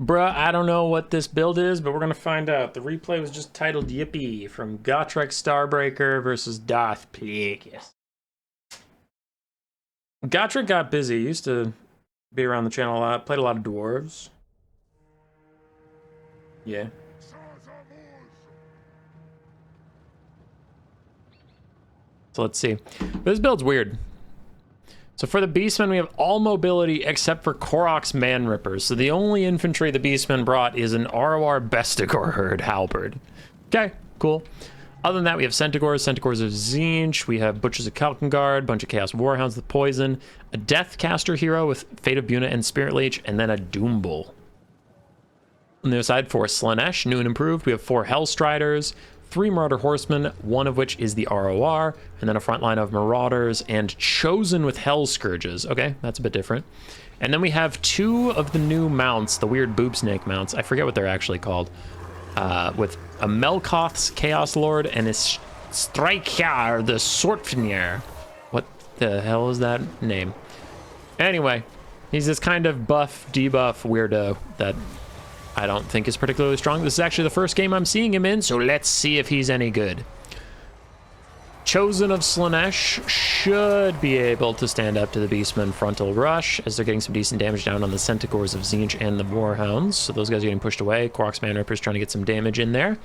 Bruh, I don't know what this build is, but we're gonna find out. The replay was just titled Yippee from Gotrek Starbreaker versus Darth Plagueis. Gotrek got busy. He used to be around the channel a lot. Played a lot of dwarves. Yeah. So let's see. This build's weird. So for the Beastmen, we have all mobility except for Korok's Man Rippers. So the only infantry the Beastmen brought is an ROR Bestigor herd halberd. Okay, cool. Other than that, we have Centaurs of Tzeentch, we have Butchers of Kalkengard, bunch of Chaos Warhounds with Poison, a Deathcaster hero with Fate of Buna and Spirit Leech, and then a Doombull. On the other side, for Slaanesh, new and improved, we have 4 Hellstriders, 3 Marauder Horsemen, one of which is the ROR, and then a front line of Marauders and Chosen with Hell Scourges. Okay, that's a bit different. And then we have 2 of the new mounts, the weird boob snake mounts. I forget what they're actually called. With a Melkoth's Chaos Lord and a Styrkaar the Sortfnir. What the hell is that name? Anyway, he's this kind of buff, debuff weirdo that I don't think is particularly strong. This is actually the first game I'm seeing him in, so let's see if he's any good. Chosen of Slaanesh should be able to stand up to the Beastmen frontal rush, as they're getting some decent damage down on the Centaurs of Tzeentch and the Warhounds. So those guys are getting pushed away. Korok's Man Ripper's trying to get some damage in there.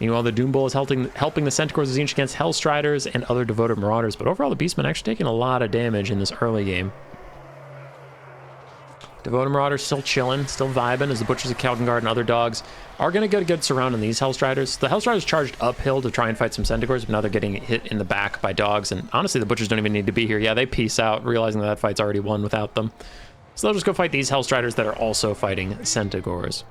Meanwhile, the Doombull is helping the Centaurs of Tzeentch against Hellstriders and other devoted Marauders. But overall, the Beastmen actually taking a lot of damage in this early game. Devoted Marauders still chilling, still vibing, as the Butchers of Kalkengard and other dogs are going to get a good surround on these Hellstriders. The Hellstriders charged uphill to try and fight some Centaurs, but now they're getting hit in the back by dogs, and honestly, the Butchers don't even need to be here. Yeah, they peace out, realizing that fight's already won without them. So they'll just go fight these Hellstriders that are also fighting Centaurs.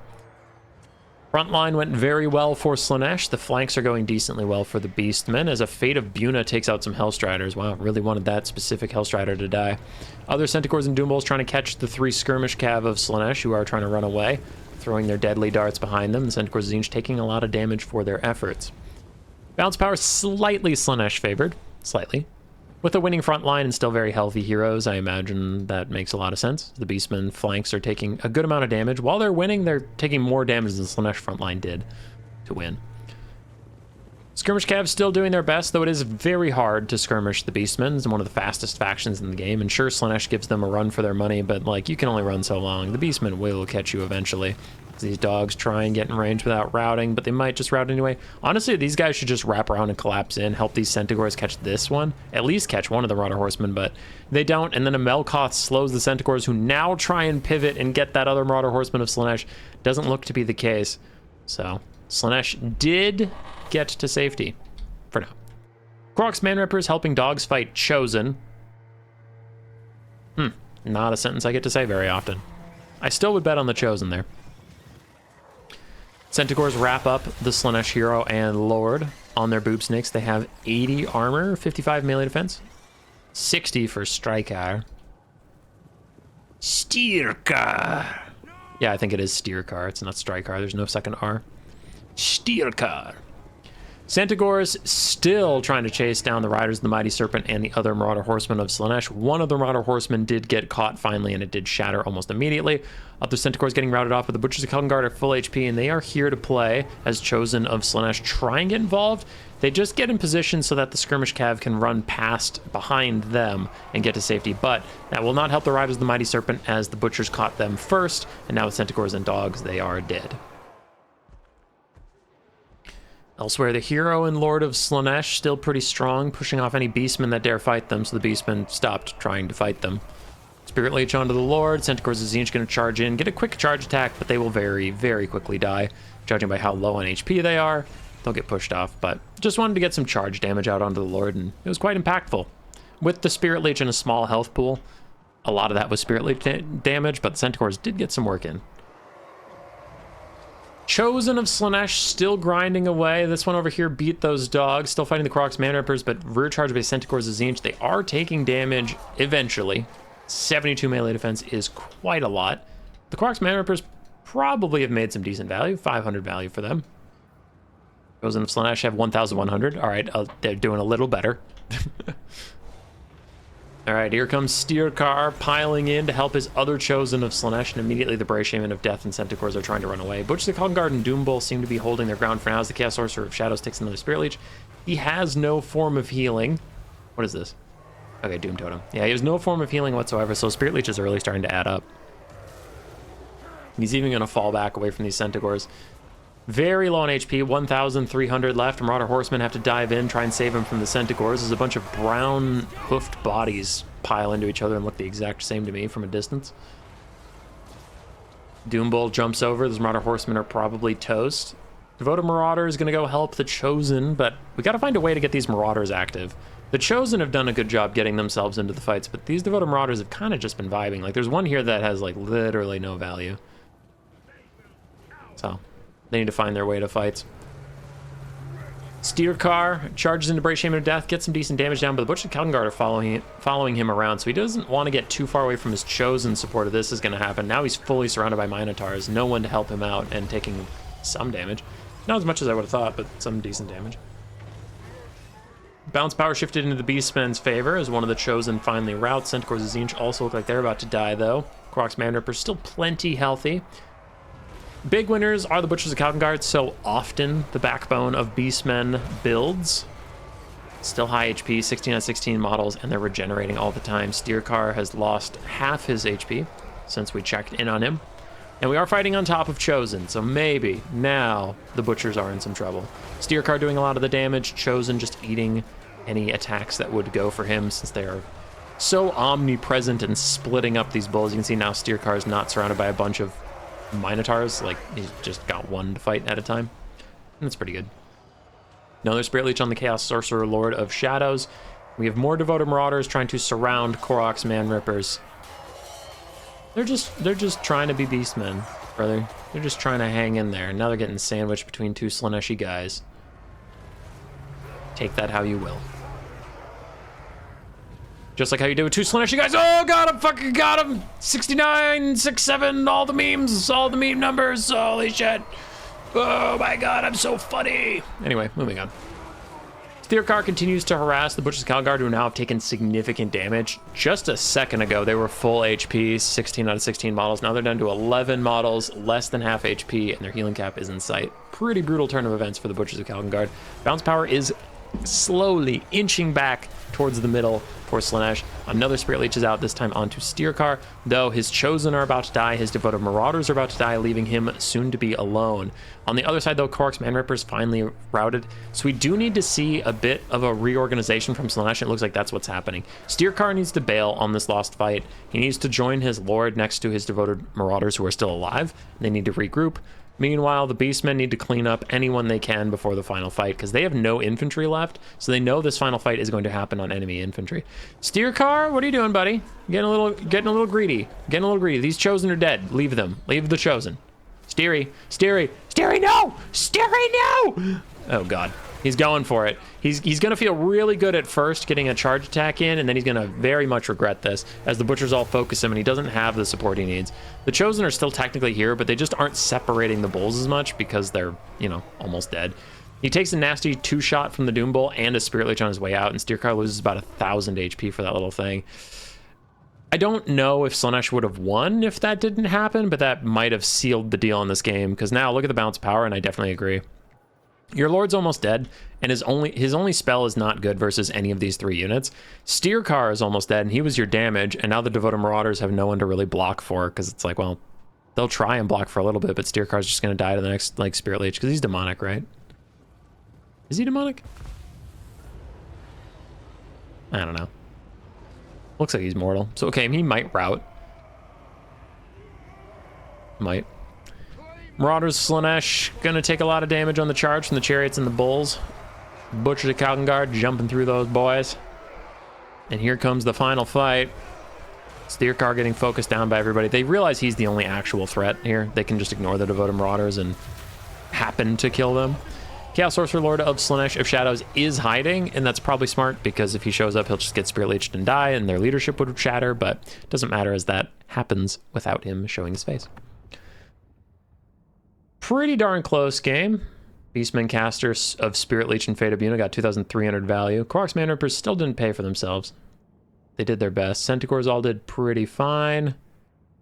Front line went very well for Slaanesh. The flanks are going decently well for the Beastmen, as a Fate of Buna takes out some Hellstriders. Wow, really wanted that specific Hellstrider to die. Other Centaurs and Doombulls trying to catch the 3 skirmish cav of Slaanesh, who are trying to run away, throwing their deadly darts behind them. The Centaurs of Tzeentch taking a lot of damage for their efforts. Balance power slightly Slaanesh favored, slightly. With a winning front line and still very healthy heroes, I imagine that makes a lot of sense. The Beastmen flanks are taking a good amount of damage. While they're winning, they're taking more damage than the Slaanesh front line did to win. Skirmish Cavs still doing their best, though it is very hard to skirmish the Beastmen. It's one of the fastest factions in the game, and sure, Slaanesh gives them a run for their money, but like, you can only run so long. The Beastmen will catch you eventually. These dogs try and get in range without routing, but they might just route anyway. Honestly, these guys should just wrap around and collapse in, help these Centaurs catch this one, at least catch one of the Marauder Horsemen, but they don't, and then a Melkoth slows the Centaurs, who now try and pivot and get that other Marauder Horseman of Slaanesh. Doesn't look to be the case. So, Slaanesh did get to safety, for now. Korok's Man Rippers helping dogs fight Chosen. Not a sentence I get to say very often. I still would bet on the Chosen there. Centaurs wrap up the Slaanesh hero and Lord on their boob snakes. They have 80 armor, 55 melee defense, 60 for Styrkaar. Styrkaar. Yeah, I think it is Styrkaar. It's not Styrkaar. There's no second R. Styrkaar. Centaurs still trying to chase down the Riders of the Mighty Serpent and the other Marauder Horsemen of Slaanesh. One of the Marauder Horsemen did get caught finally, and it did shatter almost immediately. Other Centaurs getting routed off, but the Butchers of Kalkengard are full HP, and they are here to play as Chosen of Slaanesh try and get involved. They just get in position so that the Skirmish Cav can run past behind them and get to safety, but that will not help the Riders of the Mighty Serpent, as the Butchers caught them first, and now with Centaurs and dogs, they are dead. Elsewhere, the hero and Lord of Slaanesh still pretty strong, pushing off any Beastmen that dare fight them, so the Beastmen stopped trying to fight them. Spirit Leech onto the Lord. Centaurs of Tzeentch going to charge in, get a quick charge attack, but they will very, very quickly die. Judging by how low on HP they are, they'll get pushed off, but just wanted to get some charge damage out onto the Lord, and it was quite impactful. With the Spirit Leech and a small health pool, a lot of that was Spirit Leech damage, but the Centaurs did get some work in. Chosen of Slaanesh still grinding away. This one over here beat those dogs. Still fighting the Korok's Man Rippers, but rear charge by Centaurs of Tzeentch. They are taking damage eventually. 72 melee defense is quite a lot. The Korok's Man Rippers probably have made some decent value. 500 value for them. Chosen of Slaanesh have 1,100. All right, they're doing a little better. All right, here comes Styrkaar piling in to help his other chosen of Slaanesh, and immediately the Bray Shaman of Death and Centaurs are trying to run away. Butcher the Calgon and Doom Bull seem to be holding their ground for now as the Chaos Sorcerer of Shadows takes another Spirit Leech. He has no form of healing. What is this? Okay, Doom Totem. Yeah, he has no form of healing whatsoever, so Spirit Leech is really starting to add up. He's even going to fall back away from these Centaurs. Very low on HP, 1,300 left. Marauder Horsemen have to dive in, try and save him from the Centaurs. There's a bunch of brown hoofed bodies pile into each other and look the exact same to me from a distance. Doombull jumps over. Those Marauder Horsemen are probably toast. Devoted Marauder is going to go help the Chosen, but we got to find a way to get these Marauders active. The Chosen have done a good job getting themselves into the fights, but these Devoted Marauders have kind of just been vibing. Like, there's one here that has, like, literally no value. So, they need to find their way to fights. Styrkaar charges into Bray Shaman of Death, gets some decent damage down, but the Butcher and Calgon Guard are following him around, so he doesn't want to get too far away from his Chosen support if this is going to happen. Now he's fully surrounded by Minotaurs, no one to help him out, and taking some damage. Not as much as I would have thought, but some decent damage. Bounce power shifted into the Beastmen's favor as one of the Chosen finally routs. Centaurs of Tzeentch also look like they're about to die, though. Korok's Manripper's still plenty healthy. Big winners are the Butchers of Calgon Guard, so often the backbone of Beastmen builds. Still high HP, 16 out of 16 models, and they're regenerating all the time. Styrkaar has lost half his HP since we checked in on him. And we are fighting on top of Chosen, so maybe now the Butchers are in some trouble. Styrkaar doing a lot of the damage, Chosen just eating any attacks that would go for him since they are so omnipresent and splitting up these bulls. You can see now Styrkaar is not surrounded by a bunch of Minotaurs, like he's just got one to fight at a time. And that's pretty good. Another Spirit Leech on the Chaos Sorcerer Lord of Shadows. We have more Devoted Marauders trying to surround Korok's Manrippers. They're just trying to be Beastmen, brother. They're just trying to hang in there. Now they're getting sandwiched between two Slaaneshi guys. Take that how you will. Just like how you did with two Slaaneshi guys. Oh, got him! Fucking got him! 69, 67, all the memes, all the meme numbers. Holy shit. Oh my god, I'm so funny. Anyway, moving on. Styrkaar continues to harass the Butchers of Calgon Guard, who now have taken significant damage. Just a second ago, they were full HP, 16 out of 16 models. Now they're down to 11 models, less than half HP, and their healing cap is in sight. Pretty brutal turn of events for the Butchers of Calgon Guard. Bounce power is slowly inching back towards the middle for Slaanesh. Another Spirit Leech is out, this time onto Styrkaar, though his Chosen are about to die, his Devoted Marauders are about to die, leaving him soon to be alone. On the other side, though, Korok's Manripper's finally routed, so we do need to see a bit of a reorganization from Slaanesh. It looks like that's what's happening. Styrkaar needs to bail on this lost fight. He needs to join his Lord next to his Devoted Marauders who are still alive. They need to regroup. Meanwhile, the Beastmen need to clean up anyone they can before the final fight, because they have no infantry left, so they know this final fight is going to happen on enemy infantry. Styrkaar, what are you doing, buddy? Getting a little greedy. Getting a little greedy. These Chosen are dead. Leave them. Leave the Chosen. Styrie, no! Styrie, no! Oh, God. He's going for it. He's going to feel really good at first getting a charge attack in, and then he's going to very much regret this as the Butchers all focus him and he doesn't have the support he needs. The Chosen are still technically here, but they just aren't separating the bulls as much because they're, you know, almost dead. He takes a nasty 2-shot from the Doom Bull and a Spirit Leech on his way out, and Styrkaar loses about 1,000 HP for that little thing. I don't know if Slaanesh would have won if that didn't happen, but that might have sealed the deal in this game, because now look at the bounce power, and I definitely agree. Your Lord's almost dead, and his only spell is not good versus any of these 3 units. Styrkaar is almost dead, and he was your damage, and now the Devoted Marauders have no one to really block for, because it's like, well, they'll try and block for a little bit, but Styrkaar's just going to die to the next, like, Spirit Leech, because he's demonic, right? Is he demonic? I don't know. Looks like he's mortal. So, okay, he might rout. Might. Marauders Slaanesh gonna take a lot of damage on the charge from the Chariots and the Bulls. Butchers of Calgon Guard jumping through those boys. And here comes the final fight. Styrkaar getting focused down by everybody. They realize he's the only actual threat here. They can just ignore the Devoted Marauders and happen to kill them. Chaos Sorcerer Lord of Slaanesh of Shadows is hiding, and that's probably smart because if he shows up, he'll just get Spirit Leeched and die, and their leadership would shatter, but it doesn't matter as that happens without him showing his face. Pretty darn close game. Beastmen Casters of Spirit Leech and Fate of Buna got 2,300 value. Korok's Manrippers still didn't pay for themselves. They did their best. Centaurs all did pretty fine.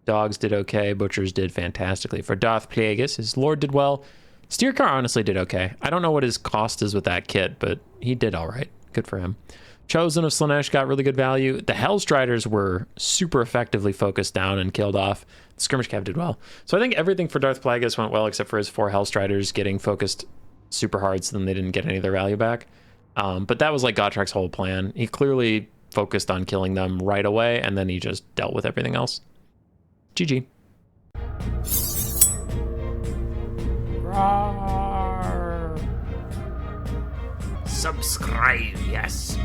Dogs did okay. Butchers did fantastically. For Darth Plagueis, his lord did well. Styrkaar honestly did okay. I don't know what his cost is with that kit, but he did all right. Good for him. Chosen of Slaanesh got really good value. The Hellstriders were super effectively focused down and killed off. The Skirmish Cav did well. So I think everything for Darth Plagueis went well except for his 4 Hellstriders getting focused super hard, so then they didn't get any of their value back. But that was like Gotrek's whole plan. He clearly focused on killing them right away, and then he just dealt with everything else. GG. Subscribe, yes.